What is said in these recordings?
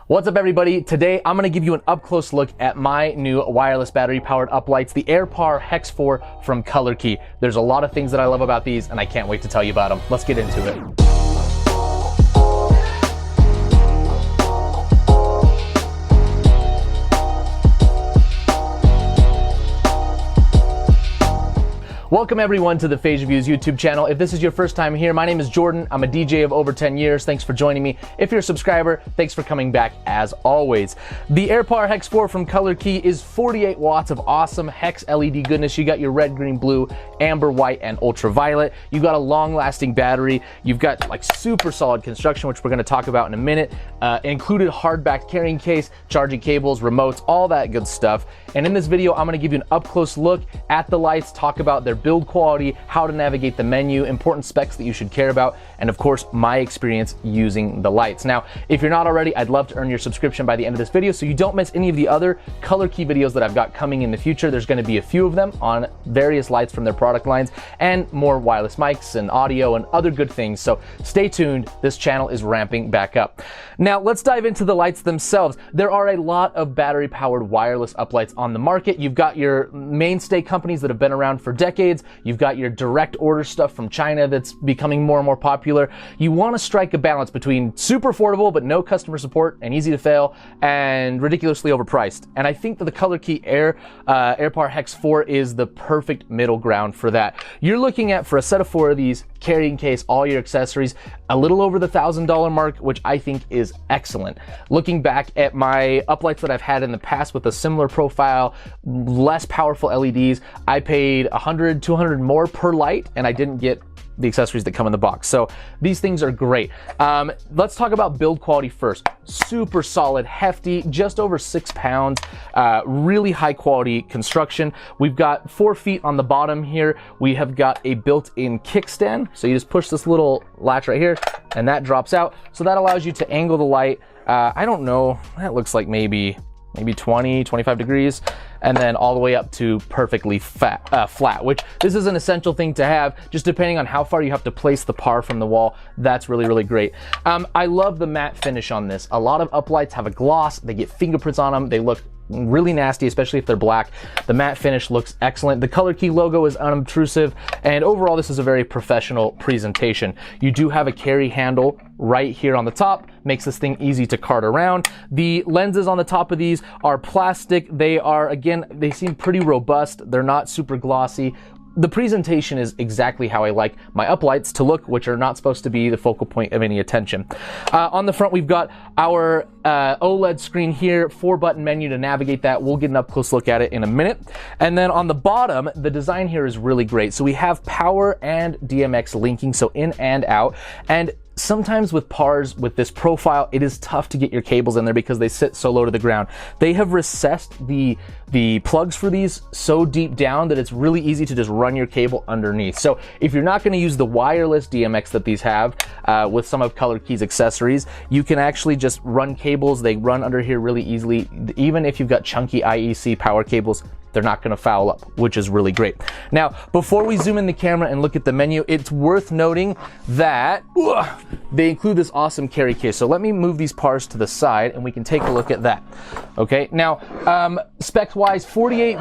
What's up, everybody? Today I'm going to give you an up-close look at my new wireless battery-powered uplights, the AirPar Hex 4 from ColorKey. There's a lot of things that I love about these, and I can't wait to tell you about them. Let's get into it. Welcome everyone to the Phase Reviews YouTube channel. If this is your first time here, my name is Jordan. I'm a DJ of over 10 years. Thanks for joining me. If you're a subscriber, thanks for coming back as always. The AirPar Hex 4 from ColorKey is 48 watts of awesome Hex LED goodness. You got your red, green, blue, amber, white, and ultraviolet. You got a long-lasting battery. You've got like super solid construction, which we're going to talk about in a minute. Included hard-backed carrying case, charging cables, remotes, all that good stuff. And in this video, I'm going to give you an up-close look at the lights, talk about their build quality, how to navigate the menu, important specs that you should care about, and of course, my experience using the lights. Now, if you're not already, I'd love to earn your subscription by the end of this video so you don't miss any of the other ColorKey videos that I've got coming in the future. There's going to be a few of them on various lights from their product lines and more wireless mics and audio and other good things. So stay tuned. This channel is ramping back up. Now, let's dive into the lights themselves. There are a lot of battery-powered wireless uplights on the market. You've got your mainstay companies that have been around for decades. You've got your direct order stuff from China that's becoming more and more popular. You want to strike a balance between super affordable but no customer support and easy to fail and ridiculously overpriced. And I think that the ColorKey AirPar Hex 4 is the perfect middle ground for that. You're looking at, for a set of 4 of these, carrying case, all your accessories, a little over the $1,000 mark, which I think is excellent. Looking back at my uplights that I've had in the past with a similar profile, less powerful LEDs, I paid $100, $200 more per light, and I didn't get the accessories that come in the box. So these things are great. Let's talk about build quality first. Super solid, hefty, just over 6 pounds, really high quality construction. We've got 4 feet on the bottom here. We have got a built-in kickstand. So you just push this little latch right here and that drops out. So that allows you to angle the light. I don't know, that looks like maybe 20, 25 degrees, and then all the way up to perfectly flat, which this is an essential thing to have, just depending on how far you have to place the par from the wall. That's really, really great. I love the matte finish on this. A lot of uplights have a gloss, they get fingerprints on them, they look really nasty, especially if they're black. The matte finish looks excellent. The ColorKey logo is unobtrusive, and overall this is a very professional presentation. You do have a carry handle right here on the top, makes this thing easy to cart around. The lenses on the top of these are plastic. They are, again, they seem pretty robust. They're not super glossy. The presentation is exactly how I like my uplights to look, which are not supposed to be the focal point of any attention. On the front, we've got our OLED screen here, 4-button menu to navigate that. We'll get an up-close look at it in a minute. And then on the bottom, the design here is really great. So we have power and DMX linking, so in and out. And sometimes with PARs with this profile, it is tough to get your cables in there because they sit so low to the ground. They have recessed the plugs for these so deep down that it's really easy to just run your cable underneath. So if you're not going to use the wireless DMX that these have with some of ColorKey's accessories, you can actually just run cables. They run under here really easily. Even if you've got chunky IEC power cables, they're not going to foul up, which is really great. Now, before we zoom in the camera and look at the menu, it's worth noting that they include this awesome carry case. So let me move these PARs to the side and we can take a look at that. Okay, now specs wise, 48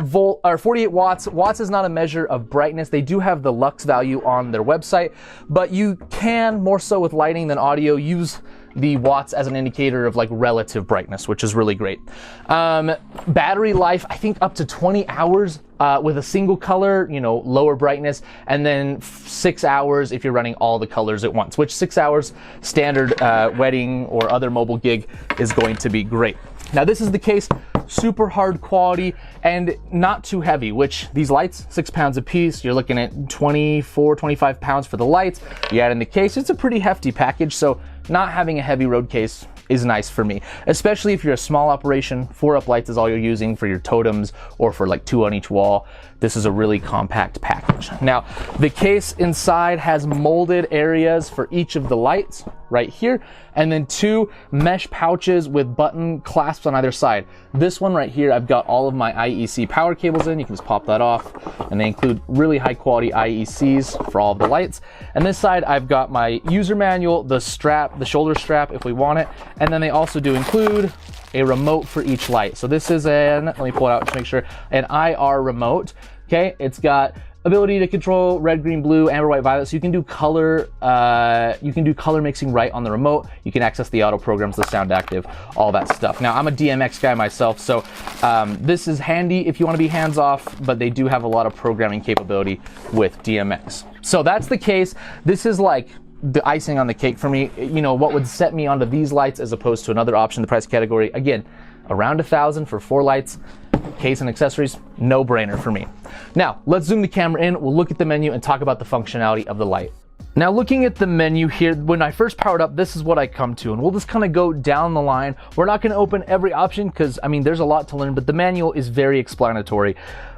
watts. Watts is not a measure of brightness. They do have the lux value on their website, but you can, more so with lighting than audio, use the watts as an indicator of like relative brightness, which is really great. Battery life, I think up to 20 hours with a single color, you know, lower brightness, and then 6 hours if you're running all the colors at once, which 6 hours standard wedding or other mobile gig is going to be great. Now this is the case, super hard quality and not too heavy, which these lights, 6 pounds a piece, you're looking at 24, 25 pounds for the lights. You add in the case, it's a pretty hefty package, so not having a heavy road case is nice for me, especially if you're a small operation. 4 uplights is all you're using for your totems or for like 2 on each wall. This is a really compact package. Now, the case inside has molded areas for each of the lights. right here, and then 2 mesh pouches with button clasps on either side. This one right here, I've got all of my IEC power cables in. You can just pop that off, and they include really high quality IECs for all of the lights. And this side, I've got my user manual, the strap, the shoulder strap if we want it, and then they also do include a remote for each light. So this is let me pull it out to make sure, an IR remote. Okay, it's got ability to control red, green, blue, amber, white, violet. So you can do color mixing right on the remote. You can access the auto programs, the sound active, all that stuff. Now I'm a DMX guy myself, so this is handy if you want to be hands off, but they do have a lot of programming capability with DMX. So that's the case. This is like the icing on the cake for me. You know, what would set me onto these lights as opposed to another option in the price category? Again, around $1,000 for 4 lights. Case and accessories, no brainer for me. Now, let's zoom the camera in, we'll look at the menu and talk about the functionality of the light. Now, looking at the menu here, when I first powered up, this is what I come to, and we'll just kind of go down the line. We're not going to open every option because, I mean, there's a lot to learn, but the manual is very explanatory.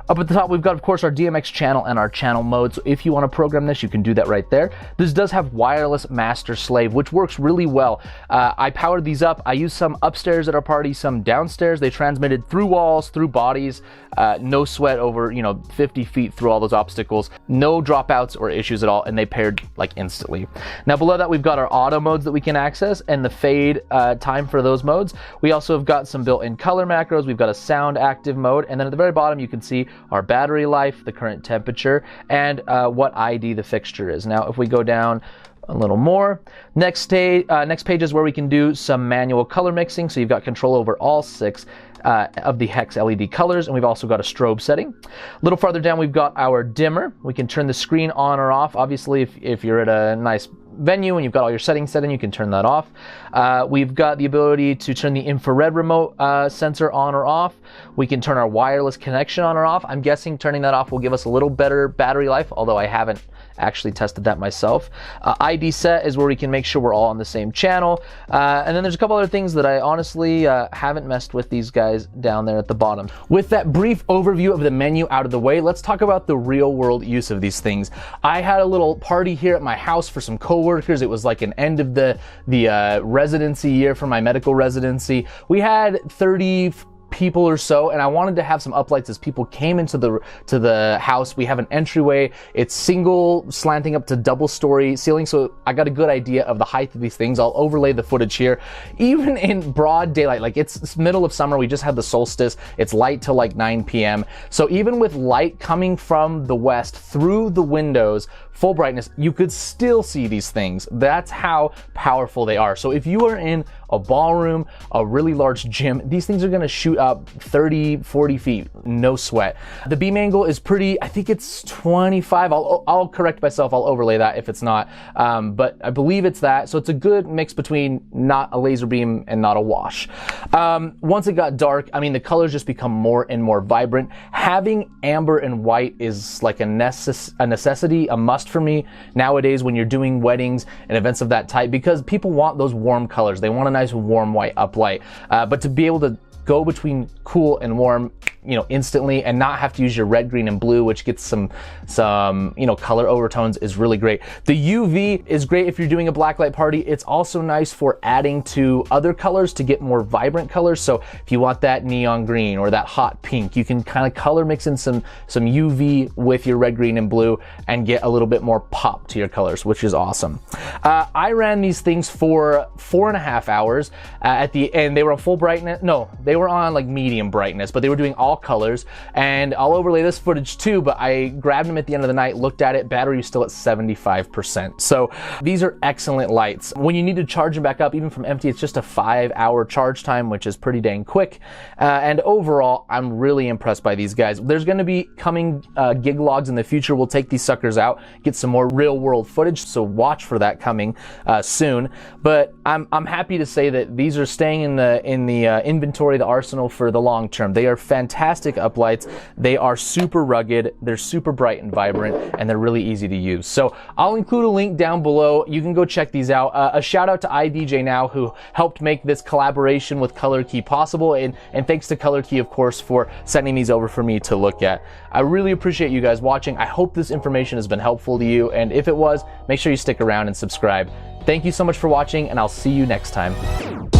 Up at the top, we've got, of course, our DMX channel and our channel mode. So if you want to program this, you can do that right there. This does have wireless master slave, which works really well. I powered these up. I used some upstairs at our party, some downstairs. They transmitted through walls, through bodies, no sweat over, 50 feet through all those obstacles. No dropouts or issues at all, and they paired like instantly. Now below that, we've got our auto modes that we can access and the fade time for those modes. We also have got some built-in color macros. We've got a sound active mode, and then at the very bottom, you can see our battery life, the current temperature, and what ID the fixture is. Now, if we go down a little more, next page is where we can do some manual color mixing. So you've got control over all 6 of the Hex LED colors, and we've also got a strobe setting. A little farther down, we've got our dimmer. We can turn the screen on or off. Obviously, if you're at a nice venue and you've got all your settings set in, you can turn that off. We've got the ability to turn the infrared remote sensor on or off. We can turn our wireless connection on or off. I'm guessing turning that off will give us a little better battery life, although I haven't actually tested that myself. ID set is where we can make sure we're all on the same channel. And then there's a couple other things that I honestly haven't messed with these guys down there at the bottom. With that brief overview of the menu out of the way, let's talk about the real world use of these things. I had a little party here at my house for some coworkers. It was like an end of the residency year for my medical residency. We had 30 people or so, and I wanted to have some uplights as people came into the house. We have an entryway. It's single slanting up to double story ceiling, so I got a good idea of the height of these things. I'll overlay the footage here. Even in broad daylight, like it's middle of summer, we just had the solstice. It's light till like 9 p.m. So even with light coming from the west through the windows, full brightness, you could still see these things. That's how powerful they are. So if you are in a ballroom, a really large gym, these things are gonna shoot up 30, 40 feet, no sweat. The beam angle is pretty, I think it's 25. I'll correct myself, I'll overlay that if it's not, but I believe it's that. So it's a good mix between not a laser beam and not a wash. Once it got dark, I mean, the colors just become more and more vibrant. Having amber and white is like a necessity, a must for me nowadays when you're doing weddings and events of that type, because people want those warm colors. They want a nice warm white uplight, but to be able to go between cool and warm, instantly, and not have to use your red, green, and blue, which gets some color overtones, is really great. The UV is great if you're doing a blacklight party. It's also nice for adding to other colors to get more vibrant colors. So if you want that neon green or that hot pink, you can kind of color mix in some UV with your red, green, and blue and get a little bit more pop to your colors, which is awesome. I ran these things for 4.5 hours. At the end, they were on full brightness. No, they were on like medium brightness, but they were doing all colors, and I'll overlay this footage too, but I grabbed them at the end of the night, looked at it, battery was still at 75%. So these are excellent lights. When you need to charge them back up, even from empty, it's just a 5-hour charge time, which is pretty dang quick. And overall, I'm really impressed by these guys. There's gonna be coming gig logs in the future. We'll take these suckers out, get some more real world footage, so watch for that coming soon. But I'm happy to say that these are staying in the inventory, the arsenal for the long term. They are fantastic fantastic uplights. They are super rugged, they're super bright and vibrant, and they're really easy to use. So I'll include a link down below. You can go check these out. A shout out to iDJ Now, who helped make this collaboration with ColorKey possible, and thanks to ColorKey, of course, for sending these over for me to look at. I really appreciate you guys watching. I hope this information has been helpful to you, and if it was, make sure you stick around and subscribe. Thank you so much for watching, and I'll see you next time.